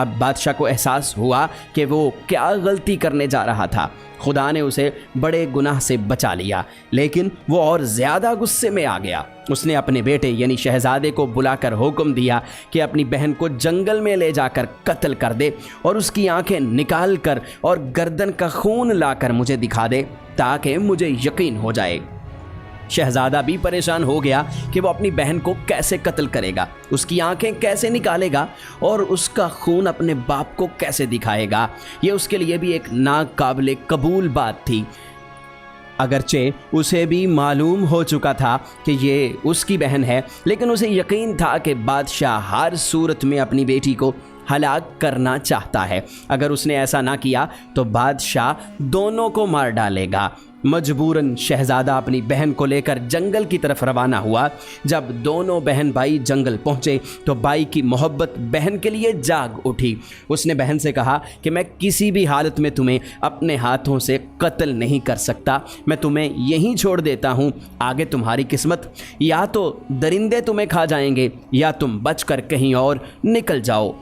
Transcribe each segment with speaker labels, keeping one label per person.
Speaker 1: اب بادشاہ کو احساس ہوا کہ وہ کیا غلطی کرنے جا رہا تھا۔ خدا نے اسے بڑے گناہ سے بچا لیا، لیکن وہ اور زیادہ غصے میں آ گیا۔ اس نے اپنے بیٹے یعنی شہزادے کو بلا کر حکم دیا کہ اپنی بہن کو جنگل میں لے جا کر قتل کر دے اور اس کی آنکھیں نکال کر اور گردن کا خون لا کر مجھے دکھا دے تاکہ مجھے یقین ہو جائے۔ شہزادہ بھی پریشان ہو گیا کہ وہ اپنی بہن کو کیسے قتل کرے گا، اس کی آنکھیں کیسے نکالے گا اور اس کا خون اپنے باپ کو کیسے دکھائے گا۔ یہ اس کے لیے بھی ایک ناقابل قبول بات تھی۔ اگرچہ اسے بھی معلوم ہو چکا تھا کہ یہ اس کی بہن ہے، لیکن اسے یقین تھا کہ بادشاہ ہر صورت میں اپنی بیٹی کو ہلاک کرنا چاہتا ہے۔ اگر اس نے ایسا نہ کیا تو بادشاہ دونوں کو مار ڈالے گا۔ مجبوراً شہزادہ اپنی بہن کو لے کر جنگل کی طرف روانہ ہوا۔ جب دونوں بہن بھائی جنگل پہنچے تو بھائی کی محبت بہن کے لیے جاگ اٹھی۔ اس نے بہن سے کہا کہ میں کسی بھی حالت میں تمہیں اپنے ہاتھوں سے قتل نہیں کر سکتا، میں تمہیں یہیں چھوڑ دیتا ہوں، آگے تمہاری قسمت، یا تو درندے تمہیں کھا جائیں گے یا تم بچ کر کہیں اور نکل جاؤ۔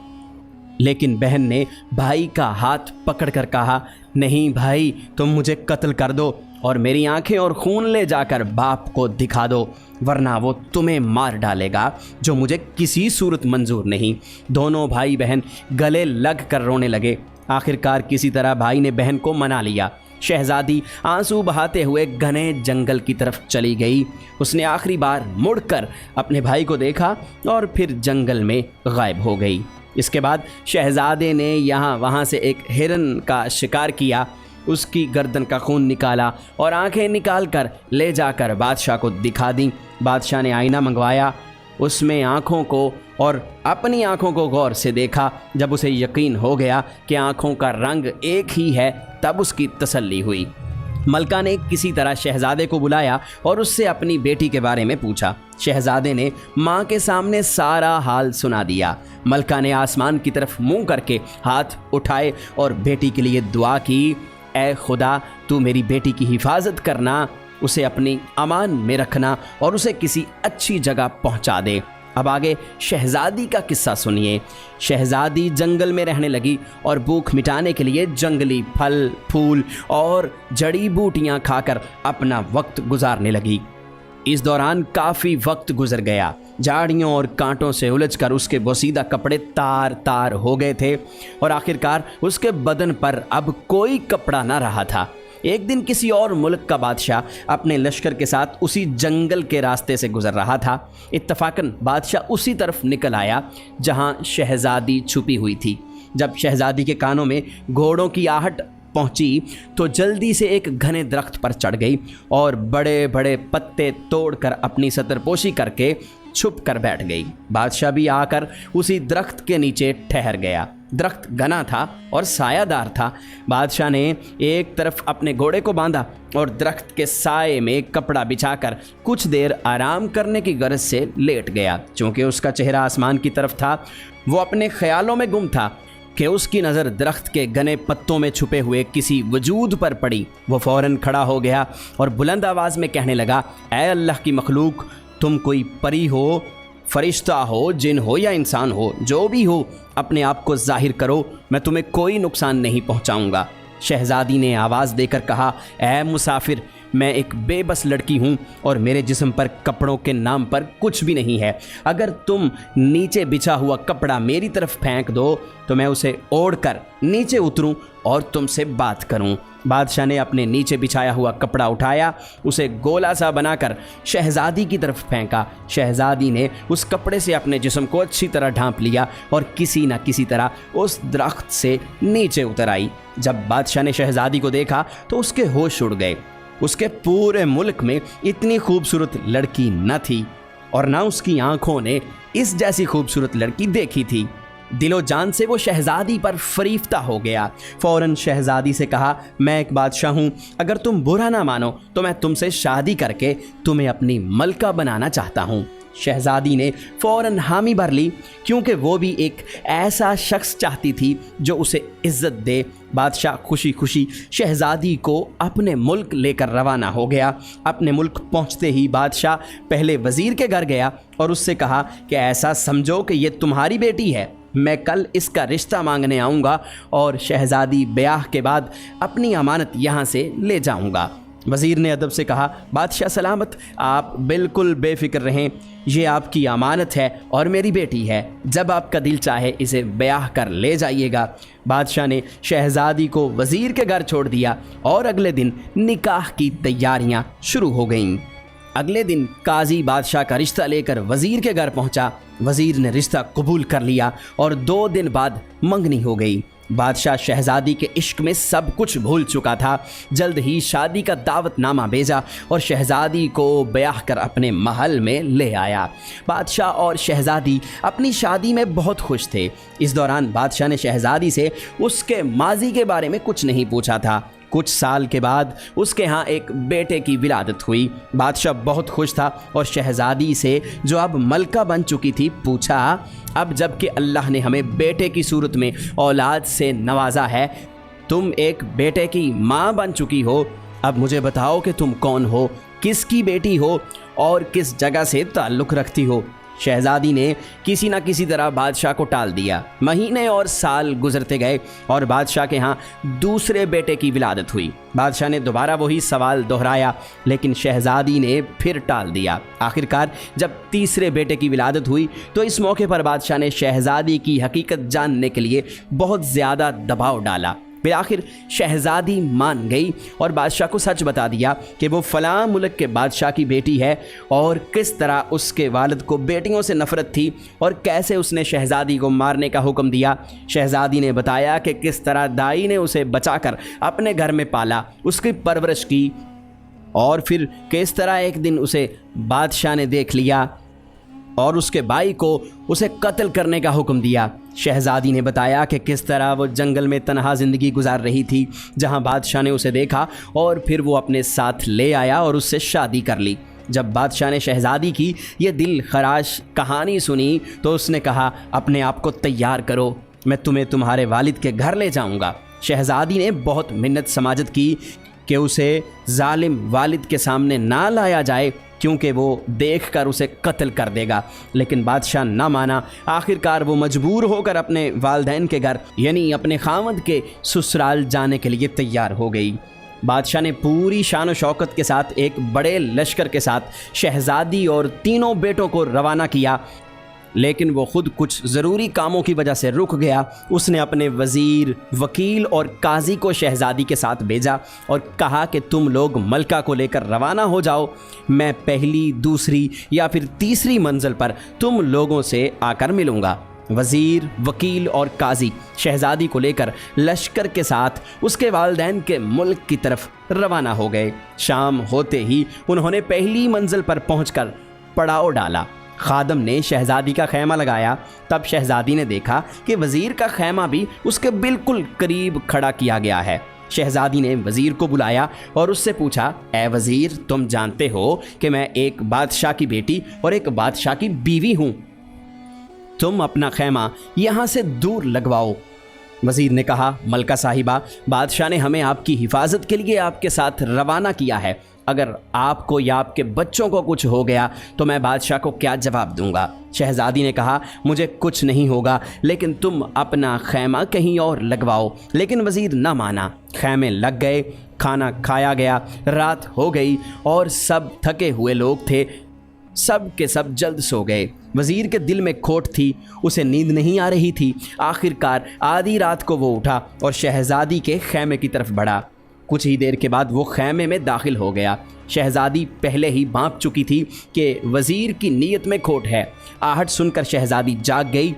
Speaker 1: لیکن بہن نے بھائی کا ہاتھ پکڑ کر کہا، نہیں بھائی، تم مجھے قتل کر دو اور میری آنکھیں اور خون لے جا کر باپ کو دکھا دو، ورنہ وہ تمہیں مار ڈالے گا، جو مجھے کسی صورت منظور نہیں۔ دونوں بھائی بہن گلے لگ کر رونے لگے۔ آخرکار کسی طرح بھائی نے بہن کو منا لیا۔ شہزادی آنسو بہاتے ہوئے گھنے جنگل کی طرف چلی گئی۔ اس نے آخری بار مڑ کر اپنے بھائی کو دیکھا اور پھر جنگل میں غائب ہو گئی۔ اس کے بعد شہزادے نے یہاں وہاں سے ایک ہرن کا شکار کیا، اس کی گردن کا خون نکالا اور آنکھیں نکال کر لے جا کر بادشاہ کو دکھا دیں۔ بادشاہ نے آئینہ منگوایا، اس میں آنکھوں کو اور اپنی آنکھوں کو غور سے دیکھا۔ جب اسے یقین ہو گیا کہ آنکھوں کا رنگ ایک ہی ہے تب اس کی تسلی ہوئی۔ ملکہ نے کسی طرح شہزادے کو بلایا اور اس سے اپنی بیٹی کے بارے میں پوچھا۔ شہزادے نے ماں کے سامنے سارا حال سنا دیا۔ ملکہ نے آسمان کی طرف منہ کر کے ہاتھ اٹھائے اور بیٹی کے لیے دعا کی، اے خدا، تو میری بیٹی کی حفاظت کرنا، اسے اپنی امان میں رکھنا اور اسے کسی اچھی جگہ پہنچا دے۔ اب آگے شہزادی کا قصہ سنیے۔ شہزادی جنگل میں رہنے لگی اور بھوک مٹانے کے لیے جنگلی پھل، پھول اور جڑی بوٹیاں کھا کر اپنا وقت گزارنے لگی۔ اس دوران کافی وقت گزر گیا۔ جھاڑیوں اور کانٹوں سے الجھ کر اس کے بوسیدہ کپڑے تار تار ہو گئے تھے اور آخرکار اس کے بدن پر اب کوئی کپڑا نہ رہا تھا۔ ایک دن کسی اور ملک کا بادشاہ اپنے لشکر کے ساتھ اسی جنگل کے راستے سے گزر رہا تھا۔ اتفاقاً بادشاہ اسی طرف نکل آیا جہاں شہزادی چھپی ہوئی تھی۔ جب شہزادی کے کانوں میں گھوڑوں کی آہٹ پہنچی تو جلدی سے ایک گھنے درخت پر چڑھ گئی اور بڑے بڑے پتے توڑ کر اپنی ستر پوشی کر کے چھپ کر بیٹھ گئی۔ بادشاہ بھی آ کر اسی درخت کے نیچے ٹھہر گیا۔ درخت گھنا تھا اور سایہ دار تھا۔ بادشاہ نے ایک طرف اپنے گھوڑے کو باندھا اور درخت کے سائے میں کپڑا بچھا کر کچھ دیر آرام کرنے کی غرض سے لیٹ گیا۔ چونکہ اس کا چہرہ آسمان کی طرف تھا، وہ اپنے خیالوں میں گم تھا کہ اس کی نظر درخت کے گھنے پتوں میں چھپے ہوئے کسی وجود پر پڑی۔ وہ فوراً کھڑا ہو گیا اور بلند آواز میں کہنے لگا، اے اللہ کی مخلوق، تم کوئی پری ہو، فرشتہ ہو، جن ہو یا انسان ہو، جو بھی ہو، اپنے آپ کو ظاہر کرو، میں تمہیں کوئی نقصان نہیں پہنچاؤں گا۔ شہزادی نے آواز دے کر کہا، اے مسافر، میں ایک بے بس لڑکی ہوں اور میرے جسم پر کپڑوں کے نام پر کچھ بھی نہیں ہے۔ اگر تم نیچے بچھا ہوا کپڑا میری طرف پھینک دو تو میں اسے اوڑھ کر نیچے اتروں اور تم سے بات کروں۔ بادشاہ نے اپنے نیچے بچھایا ہوا کپڑا اٹھایا، اسے گولا سا بنا کر شہزادی کی طرف پھینکا۔ شہزادی نے اس کپڑے سے اپنے جسم کو اچھی طرح ڈھانپ لیا اور کسی نہ کسی طرح اس درخت سے نیچے اتر آئی۔ جب بادشاہ نے شہزادی کو دیکھا تو اس کے ہوش اڑ گئے۔ اس کے پورے ملک میں اتنی خوبصورت لڑکی نہ تھی اور نہ اس کی آنکھوں نے اس جیسی خوبصورت لڑکی دیکھی تھی۔ دل و جان سے وہ شہزادی پر فریفتہ ہو گیا۔ فوراً شہزادی سے کہا، میں ایک بادشاہ ہوں، اگر تم برا نہ مانو تو میں تم سے شادی کر کے تمہیں اپنی ملکہ بنانا چاہتا ہوں۔ شہزادی نے فوراً حامی بھر لی، کیونکہ وہ بھی ایک ایسا شخص چاہتی تھی جو اسے عزت دے۔ بادشاہ خوشی خوشی شہزادی کو اپنے ملک لے کر روانہ ہو گیا۔ اپنے ملک پہنچتے ہی بادشاہ پہلے وزیر کے گھر گیا اور اس سے کہا کہ ایسا سمجھو کہ یہ تمہاری بیٹی ہے، میں کل اس کا رشتہ مانگنے آؤں گا اور شہزادی بیاہ کے بعد اپنی امانت یہاں سے لے جاؤں گا۔ وزیر نے ادب سے کہا، بادشاہ سلامت، آپ بالکل بے فکر رہیں، یہ آپ کی امانت ہے اور میری بیٹی ہے، جب آپ کا دل چاہے اسے بیاہ کر لے جائیے گا۔ بادشاہ نے شہزادی کو وزیر کے گھر چھوڑ دیا اور اگلے دن نکاح کی تیاریاں شروع ہو گئیں۔ اگلے دن قاضی بادشاہ کا رشتہ لے کر وزیر کے گھر پہنچا۔ وزیر نے رشتہ قبول کر لیا اور 2 دن بعد منگنی ہو گئی۔ بادشاہ شہزادی کے عشق میں سب کچھ بھول چکا تھا۔ جلد ہی شادی کا دعوت نامہ بھیجا اور شہزادی کو بیاہ کر اپنے محل میں لے آیا۔ بادشاہ اور شہزادی اپنی شادی میں بہت خوش تھے۔ اس دوران بادشاہ نے شہزادی سے اس کے ماضی کے بارے میں کچھ نہیں پوچھا تھا۔ کچھ سال کے بعد اس کے ہاں ایک بیٹے کی ولادت ہوئی۔ بادشاہ بہت خوش تھا اور شہزادی سے، جو اب ملکہ بن چکی تھی، پوچھا، اب جب کہ اللہ نے ہمیں بیٹے کی صورت میں اولاد سے نوازا ہے، تم ایک بیٹے کی ماں بن چکی ہو، اب مجھے بتاؤ کہ تم کون ہو، کس کی بیٹی ہو اور کس جگہ سے تعلق رکھتی ہو۔ شہزادی نے کسی نہ کسی طرح بادشاہ کو ٹال دیا۔ مہینے اور سال گزرتے گئے اور بادشاہ کے ہاں دوسرے بیٹے کی ولادت ہوئی۔ بادشاہ نے دوبارہ وہی سوال دہرایا، لیکن شہزادی نے پھر ٹال دیا۔ آخرکار جب تیسرے بیٹے کی ولادت ہوئی تو اس موقع پر بادشاہ نے شہزادی کی حقیقت جاننے کے لیے بہت زیادہ دباؤ ڈالا۔ بالآخر شہزادی مان گئی اور بادشاہ کو سچ بتا دیا کہ وہ فلاں ملک کے بادشاہ کی بیٹی ہے اور کس طرح اس کے والد کو بیٹیوں سے نفرت تھی اور کیسے اس نے شہزادی کو مارنے کا حکم دیا۔ شہزادی نے بتایا کہ کس طرح دائی نے اسے بچا کر اپنے گھر میں پالا، اس کی پرورش کی، اور پھر کس طرح ایک دن اسے بادشاہ نے دیکھ لیا اور اس کے بھائی کو اسے قتل کرنے کا حکم دیا۔ شہزادی نے بتایا کہ کس طرح وہ جنگل میں تنہا زندگی گزار رہی تھی، جہاں بادشاہ نے اسے دیکھا اور پھر وہ اپنے ساتھ لے آیا اور اس سے شادی کر لی۔ جب بادشاہ نے شہزادی کی یہ دل خراش کہانی سنی تو اس نے کہا، اپنے آپ کو تیار کرو، میں تمہیں تمہارے والد کے گھر لے جاؤں گا۔ شہزادی نے بہت منت سماجت کی کہ اسے ظالم والد کے سامنے نہ لایا جائے، کیونکہ وہ دیکھ کر اسے قتل کر دے گا، لیکن بادشاہ نہ مانا۔ آخرکار وہ مجبور ہو کر اپنے والدین کے گھر یعنی اپنے خاوند کے سسرال جانے کے لیے تیار ہو گئی۔ بادشاہ نے پوری شان و شوکت کے ساتھ ایک بڑے لشکر کے ساتھ شہزادی اور تینوں بیٹوں کو روانہ کیا، لیکن وہ خود کچھ ضروری کاموں کی وجہ سے رک گیا۔ اس نے اپنے وزیر، وکیل اور قاضی کو شہزادی کے ساتھ بھیجا اور کہا کہ تم لوگ ملکہ کو لے کر روانہ ہو جاؤ، میں پہلی، دوسری یا پھر تیسری منزل پر تم لوگوں سے آ کر ملوں گا۔ وزیر، وکیل اور قاضی شہزادی کو لے کر لشکر کے ساتھ اس کے والدین کے ملک کی طرف روانہ ہو گئے۔ شام ہوتے ہی انہوں نے پہلی منزل پر پہنچ کر پڑاؤ ڈالا۔ خادم نے شہزادی کا خیمہ لگایا۔ تب شہزادی نے دیکھا کہ وزیر کا خیمہ بھی اس کے بالکل قریب کھڑا کیا گیا ہے۔ شہزادی نے وزیر کو بلایا اور اس سے پوچھا، اے وزیر، تم جانتے ہو کہ میں ایک بادشاہ کی بیٹی اور ایک بادشاہ کی بیوی ہوں، تم اپنا خیمہ یہاں سے دور لگواؤ۔ وزیر نے کہا، ملکہ صاحبہ، بادشاہ نے ہمیں آپ کی حفاظت کے لیے آپ کے ساتھ روانہ کیا ہے، اگر آپ کو یا آپ کے بچوں کو کچھ ہو گیا تو میں بادشاہ کو کیا جواب دوں گا؟ شہزادی نے کہا، مجھے کچھ نہیں ہوگا، لیکن تم اپنا خیمہ کہیں اور لگواؤ۔ لیکن وزیر نہ مانا۔ خیمے لگ گئے، کھانا کھایا گیا، رات ہو گئی اور سب تھکے ہوئے لوگ تھے، سب کے سب جلد سو گئے۔ وزیر کے دل میں کھوٹ تھی، اسے نیند نہیں آ رہی تھی۔ آخرکار آدھی رات کو وہ اٹھا اور شہزادی کے خیمے کی طرف بڑھا۔ کچھ ہی دیر کے بعد وہ خیمے میں داخل ہو گیا۔ شہزادی پہلے ہی بھانپ چکی تھی کہ وزیر کی نیت میں کھوٹ ہے۔ آہٹ سن کر شہزادی جاگ گئی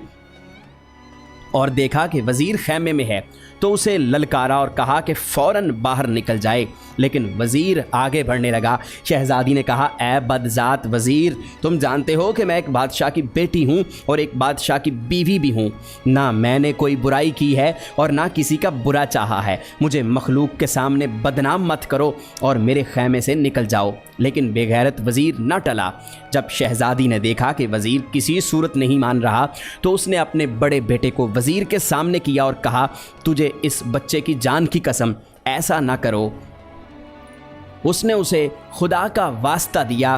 Speaker 1: اور دیکھا کہ وزیر خیمے میں ہے تو اسے للکارا اور کہا کہ فوراً باہر نکل جائے، لیکن وزیر آگے بڑھنے لگا۔ شہزادی نے کہا، اے بدذات وزیر، تم جانتے ہو کہ میں ایک بادشاہ کی بیٹی ہوں اور ایک بادشاہ کی بیوی بھی ہوں، نہ میں نے کوئی برائی کی ہے اور نہ کسی کا برا چاہا ہے، مجھے مخلوق کے سامنے بدنام مت کرو اور میرے خیمے سے نکل جاؤ۔ لیکن بے غیرت وزیر نہ ٹلا۔ جب شہزادی نے دیکھا کہ وزیر کسی صورت نہیں مان رہا تو اس نے اپنے بڑے بیٹے کو وزیر کے سامنے کیا اور کہا، تجھے اس بچے کی جان کی قسم ایسا نہ کرو۔ اس نے اسے خدا کا واسطہ دیا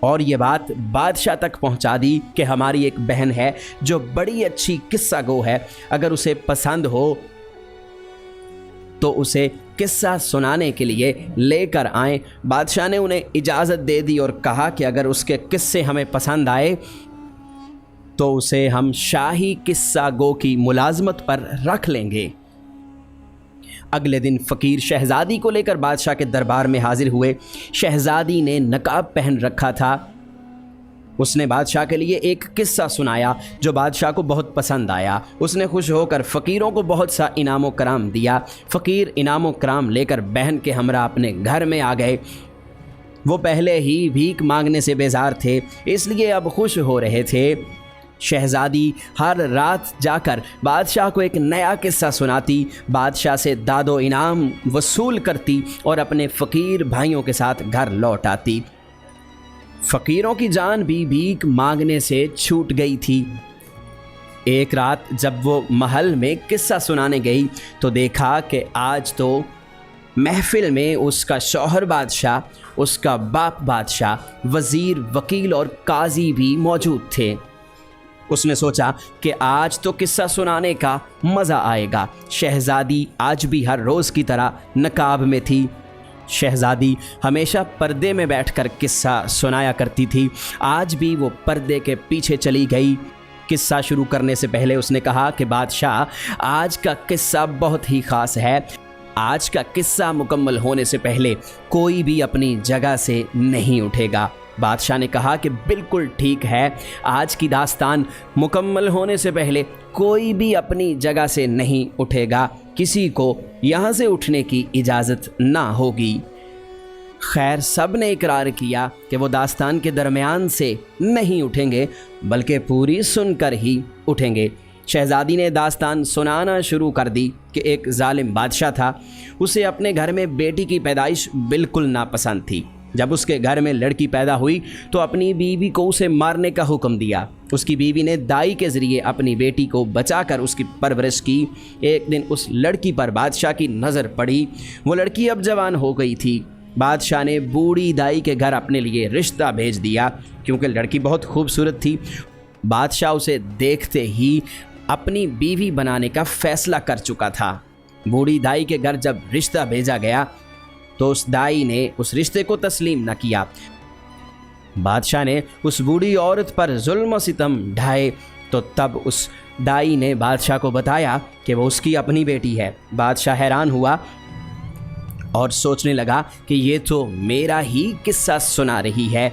Speaker 1: اور یہ بات بادشاہ تک پہنچا دی کہ ہماری ایک بہن ہے جو بڑی اچھی قصہ گو ہے، اگر اسے پسند ہو تو اسے قصہ سنانے کے لیے لے کر آئیں۔ بادشاہ نے انہیں اجازت دے دی اور کہا کہ اگر اس کے قصے ہمیں پسند آئے تو اسے ہم شاہی قصہ گو کی ملازمت پر رکھ لیں گے۔ اگلے دن فقیر شہزادی کو لے کر بادشاہ کے دربار میں حاضر ہوئے۔ شہزادی نے نقاب پہن رکھا تھا۔ اس نے بادشاہ کے لیے ایک قصہ سنایا جو بادشاہ کو بہت پسند آیا۔ اس نے خوش ہو کر فقیروں کو بہت سا انعام و کرام دیا۔ فقیر انعام و کرام لے کر بہن کے ہمراہ اپنے گھر میں آ گئے۔ وہ پہلے ہی بھیک مانگنے سے بیزار تھے، اس لیے اب خوش ہو رہے تھے۔ شہزادی ہر رات جا کر بادشاہ کو ایک نیا قصہ سناتی، بادشاہ سے داد و انعام وصول کرتی اور اپنے فقیر بھائیوں کے ساتھ گھر لوٹ آتی۔ فقیروں کی جان بھی بھیک مانگنے سے چھوٹ گئی تھی۔ ایک رات جب وہ محل میں قصہ سنانے گئی تو دیکھا کہ آج تو محفل میں اس کا شوہر بادشاہ، اس کا باپ بادشاہ، وزیر، وکیل اور قاضی بھی موجود تھے۔ اس نے سوچا کہ آج تو قصہ سنانے کا مزہ آئے گا۔ شہزادی آج بھی ہر روز کی طرح نقاب میں تھی۔ شہزادی ہمیشہ پردے میں بیٹھ کر قصہ سنایا کرتی تھی، آج بھی وہ پردے کے پیچھے چلی گئی۔ قصہ شروع کرنے سے پہلے اس نے کہا کہ بادشاہ، آج کا قصہ بہت ہی خاص ہے۔ آج کا قصہ مکمل ہونے سے پہلے کوئی بھی اپنی جگہ سے نہیں اٹھے گا۔ بادشاہ نے کہا کہ بالکل ٹھیک ہے، آج کی داستان مکمل ہونے سے پہلے کوئی بھی اپنی جگہ سے نہیں اٹھے گا، کسی کو یہاں سے اٹھنے کی اجازت نہ ہوگی۔ خیر سب نے اقرار کیا کہ وہ داستان کے درمیان سے نہیں اٹھیں گے بلکہ پوری سن کر ہی اٹھیں گے۔ شہزادی نے داستان سنانا شروع کر دی کہ ایک ظالم بادشاہ تھا، اسے اپنے گھر میں بیٹی کی پیدائش بالکل ناپسند تھی۔ جب اس کے گھر میں لڑکی پیدا ہوئی تو اپنی بیوی کو اسے مارنے کا حکم دیا۔ اس کی بیوی نے دائی کے ذریعے اپنی بیٹی کو بچا کر اس کی پرورش کی۔ ایک دن اس لڑکی پر بادشاہ کی نظر پڑی، وہ لڑکی اب جوان ہو گئی تھی۔ بادشاہ نے بوڑھی دائی کے گھر اپنے لیے رشتہ بھیج دیا کیونکہ لڑکی بہت خوبصورت تھی۔ بادشاہ اسے دیکھتے ہی اپنی بیوی بنانے کا فیصلہ کر چکا تھا۔ بوڑھی دائی کے گھر جب رشتہ بھیجا گیا تو اس دائی نے اس رشتے کو تسلیم نہ کیا۔ بادشاہ نے اس بوڑھی عورت پر ظلم و ستم ڈھائے تو تب اس دائی نے بادشاہ کو بتایا کہ وہ اس کی اپنی بیٹی ہے۔ بادشاہ حیران ہوا اور سوچنے لگا کہ یہ تو میرا ہی قصہ سنا رہی ہے۔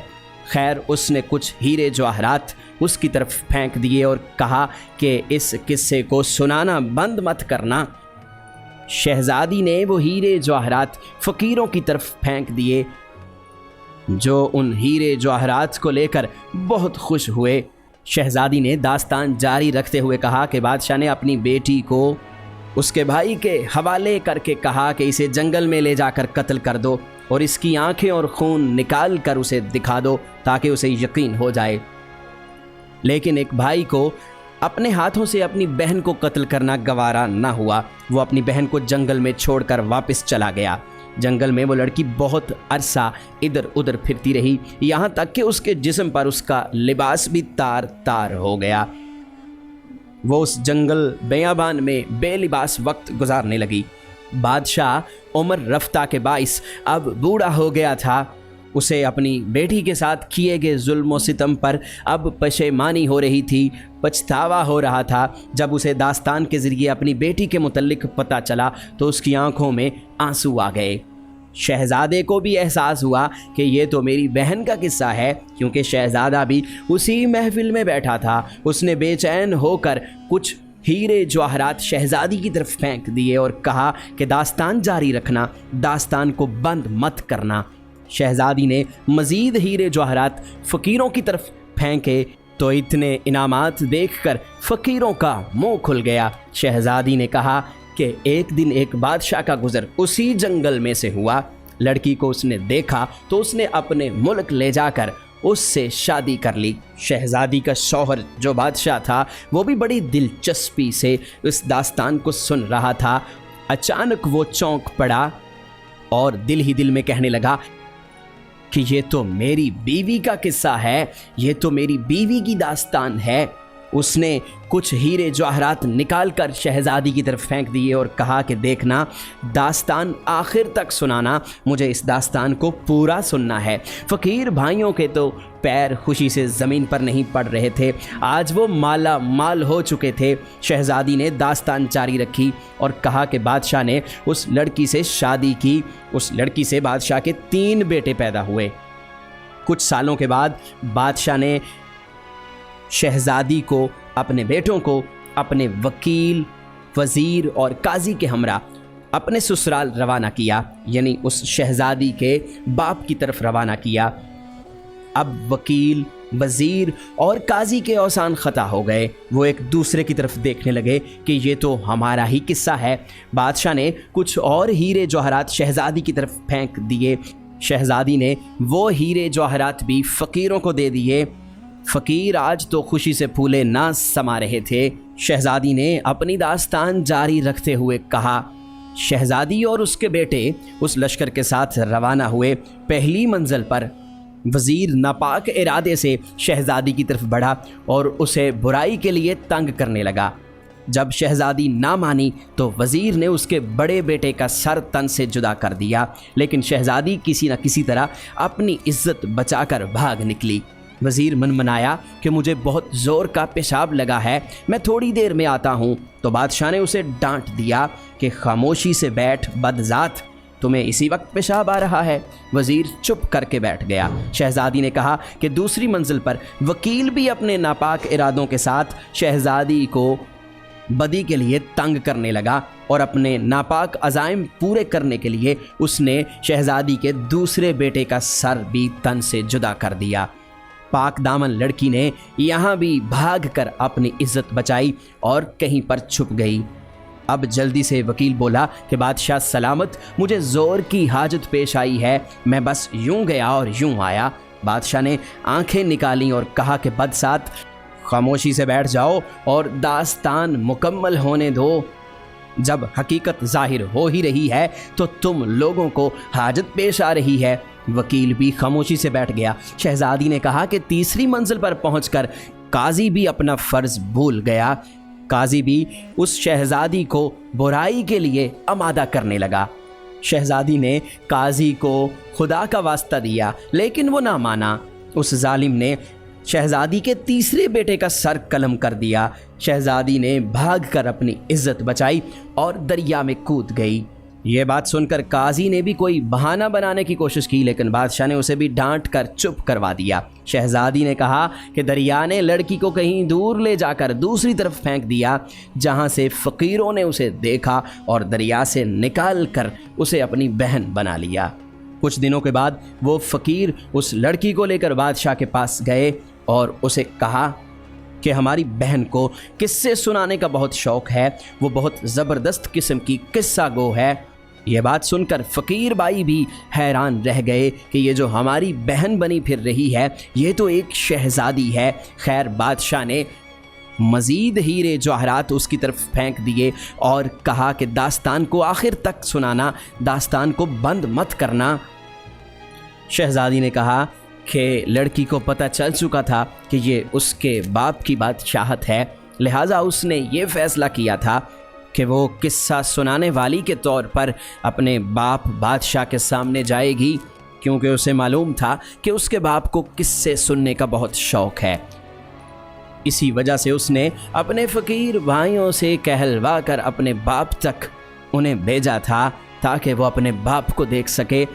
Speaker 1: خیر اس نے کچھ ہیرے جواہرات اس کی طرف پھینک دیے اور کہا کہ اس قصے کو سنانا بند مت کرنا۔ شہزادی نے وہ ہیرے جواہرات فقیروں کی طرف پھینک دیے جو ان ہیرے جواہرات کو لے کر بہت خوش ہوئے۔ شہزادی نے داستان جاری رکھتے ہوئے کہا کہ بادشاہ نے اپنی بیٹی کو اس کے بھائی کے حوالے کر کے کہا کہ اسے جنگل میں لے جا کر قتل کر دو اور اس کی آنکھیں اور خون نکال کر اسے دکھا دو تاکہ اسے یقین ہو جائے۔ لیکن ایک بھائی کو اپنے ہاتھوں سے اپنی بہن کو قتل کرنا گوارا نہ ہوا۔ وہ اپنی بہن کو جنگل میں چھوڑ کر واپس چلا گیا۔ جنگل میں وہ لڑکی بہت عرصہ ادھر ادھر پھرتی رہی، یہاں تک کہ اس کے جسم پر اس کا لباس بھی تار تار ہو گیا۔ وہ اس جنگل بیابان میں بے لباس وقت گزارنے لگی۔ بادشاہ عمر رفتہ کے باعث اب بوڑھا ہو گیا تھا۔ اسے اپنی بیٹی کے ساتھ کیے گئے ظلم و ستم پر اب پشیمانی ہو رہی تھی، پچھتاوا ہو رہا تھا۔ جب اسے داستان کے ذریعے اپنی بیٹی کے متعلق پتہ چلا تو اس کی آنکھوں میں آنسو آ گئے۔ شہزادے کو بھی احساس ہوا کہ یہ تو میری بہن کا قصہ ہے، کیونکہ شہزادہ بھی اسی محفل میں بیٹھا تھا۔ اس نے بے چین ہو کر کچھ ہیرے جواہرات شہزادی کی طرف پھینک دیے اور کہا کہ داستان جاری رکھنا، داستان کو بند مت کرنا۔ شہزادی نے مزید ہیرے جواہرات فقیروں کی طرف پھینکے تو اتنے انعامات دیکھ کر فقیروں کا منہ کھل گیا۔ شہزادی نے کہا کہ ایک دن ایک بادشاہ کا گزر اسی جنگل میں سے ہوا۔ لڑکی کو اس نے دیکھا تو اس نے اپنے ملک لے جا کر اس سے شادی کر لی۔ شہزادی کا شوہر جو بادشاہ تھا وہ بھی بڑی دلچسپی سے اس داستان کو سن رہا تھا۔ اچانک وہ چونک پڑا اور دل ہی دل میں کہنے لگا کہ یہ تو میری بیوی کا قصہ ہے، یہ تو میری بیوی کی داستان ہے۔ اس نے کچھ ہیرے جواہرات نکال کر شہزادی کی طرف پھینک دیے اور کہا کہ دیکھنا، داستان آخر تک سنانا، مجھے اس داستان کو پورا سننا ہے۔ فقیر بھائیوں کے تو پیر خوشی سے زمین پر نہیں پڑ رہے تھے، آج وہ مالا مال ہو چکے تھے۔ شہزادی نے داستان جاری رکھی اور کہا کہ بادشاہ نے اس لڑکی سے شادی کی، اس لڑکی سے بادشاہ کے 3 بیٹے پیدا ہوئے۔ کچھ سالوں کے بعد بادشاہ نے شہزادی کو، اپنے بیٹوں کو اپنے وکیل، وزیر اور قاضی کے ہمراہ اپنے سسرال روانہ کیا، یعنی اس شہزادی کے باپ کی طرف روانہ کیا۔ اب وکیل، وزیر اور قاضی کے اوسان خطا ہو گئے، وہ ایک دوسرے کی طرف دیکھنے لگے کہ یہ تو ہمارا ہی قصہ ہے۔ بادشاہ نے کچھ اور ہیرے جواہرات شہزادی کی طرف پھینک دیے، شہزادی نے وہ ہیرے جواہرات بھی فقیروں کو دے دیے۔ فقیر آج تو خوشی سے پھولے نہ سما رہے تھے۔ شہزادی نے اپنی داستان جاری رکھتے ہوئے کہا، شہزادی اور اس کے بیٹے اس لشکر کے ساتھ روانہ ہوئے۔ پہلی منزل پر وزیر ناپاک ارادے سے شہزادی کی طرف بڑھا اور اسے برائی کے لیے تنگ کرنے لگا۔ جب شہزادی نہ مانی تو وزیر نے اس کے بڑے بیٹے کا سر تن سے جدا کر دیا، لیکن شہزادی کسی نہ کسی طرح اپنی عزت بچا کر بھاگ نکلی۔ وزیر منمنایا کہ مجھے بہت زور کا پیشاب لگا ہے، میں تھوڑی دیر میں آتا ہوں، تو بادشاہ نے اسے ڈانٹ دیا کہ خاموشی سے بیٹھ بدذات، تمہیں اسی وقت پیشاب آ رہا ہے۔ وزیر چپ کر کے بیٹھ گیا۔ شہزادی نے کہا کہ دوسری منزل پر وکیل بھی اپنے ناپاک ارادوں کے ساتھ شہزادی کو بدی کے لیے تنگ کرنے لگا اور اپنے ناپاک عزائم پورے کرنے کے لیے اس نے شہزادی کے دوسرے بیٹے کا سر بھی تن سے جدا کر دیا۔ پاک دامن لڑکی نے یہاں بھی بھاگ کر اپنی عزت بچائی اور کہیں پر چھپ گئی۔ اب جلدی سے وکیل بولا کہ بادشاہ سلامت، مجھے زور کی حاجت پیش آئی ہے، میں بس یوں گیا اور یوں آیا۔ بادشاہ نے آنکھیں نکالیں اور کہا کہ بدذات، خاموشی سے بیٹھ جاؤ اور داستان مکمل ہونے دو۔ جب حقیقت ظاہر ہو ہی رہی ہے تو تم لوگوں کو حاجت پیش آ رہی ہے۔ وکیل بھی خاموشی سے بیٹھ گیا۔ شہزادی نے کہا کہ تیسری منزل پر پہنچ کر قاضی بھی اپنا فرض بھول گیا۔ قاضی بھی اس شہزادی کو برائی کے لیے آمادہ کرنے لگا۔ شہزادی نے قاضی کو خدا کا واسطہ دیا، لیکن وہ نہ مانا۔ اس ظالم نے شہزادی کے تیسرے بیٹے کا سر قلم کر دیا۔ شہزادی نے بھاگ کر اپنی عزت بچائی اور دریا میں کود گئی۔ یہ بات سن کر قاضی نے بھی کوئی بہانہ بنانے کی کوشش کی، لیکن بادشاہ نے اسے بھی ڈانٹ کر چپ کروا دیا۔ شہزادی نے کہا کہ دریا نے لڑکی کو کہیں دور لے جا کر دوسری طرف پھینک دیا، جہاں سے فقیروں نے اسے دیکھا اور دریا سے نکال کر اسے اپنی بہن بنا لیا۔ کچھ دنوں کے بعد وہ فقیر اس لڑکی کو لے کر بادشاہ کے پاس گئے اور اسے کہا کہ ہماری بہن کو قصے سنانے کا بہت شوق ہے، وہ بہت زبردست قسم کی قصہ گو ہے۔ یہ بات سن کر فقیر بھائی بھی حیران رہ گئے کہ یہ جو ہماری بہن بنی پھر رہی ہے یہ تو ایک شہزادی ہے۔ خیر، بادشاہ نے مزید ہیرے جواہرات اس کی طرف پھینک دیے اور کہا کہ داستان کو آخر تک سنانا، داستان کو بند مت کرنا۔ شہزادی نے کہا کہ لڑکی کو پتہ چل چکا تھا کہ یہ اس کے باپ کی بادشاہت ہے، لہٰذا اس نے یہ فیصلہ کیا تھا کہ وہ قصہ سنانے والی کے طور پر اپنے باپ بادشاہ کے سامنے جائے گی، کیونکہ اسے معلوم تھا کہ اس کے باپ کو قصے سننے کا بہت شوق ہے۔ اسی وجہ سے اس نے اپنے فقیر بھائیوں سے کہلوا کر اپنے باپ تک انہیں بھیجا تھا تاکہ وہ اپنے باپ کو دیکھ سکے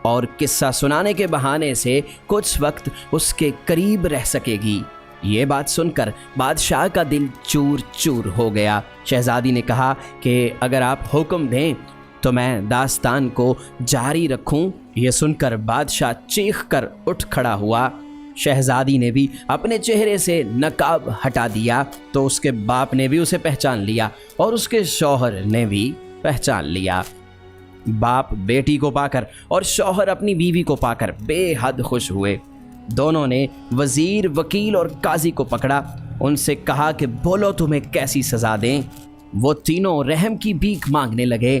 Speaker 1: اور قصہ سنانے کے بہانے سے کچھ وقت اس کے قریب رہ سکے گی۔ یہ بات سن کر بادشاہ کا دل چور چور ہو گیا۔ شہزادی نے کہا کہ اگر آپ حکم دیں تو میں داستان کو جاری رکھوں۔ یہ سن کر بادشاہ چیخ کر اٹھ کھڑا ہوا۔ شہزادی نے بھی اپنے چہرے سے نقاب ہٹا دیا تو اس کے باپ نے بھی اسے پہچان لیا اور اس کے شوہر نے بھی پہچان لیا۔ باپ بیٹی کو پا کر اور شوہر اپنی بیوی کو پا کر بے حد خوش ہوئے۔ دونوں نے وزیر، وکیل اور قاضی کو پکڑا، ان سے کہا کہ بولو تمہیں کیسی سزا دیں۔ وہ تینوں رحم کی بھیک مانگنے لگے۔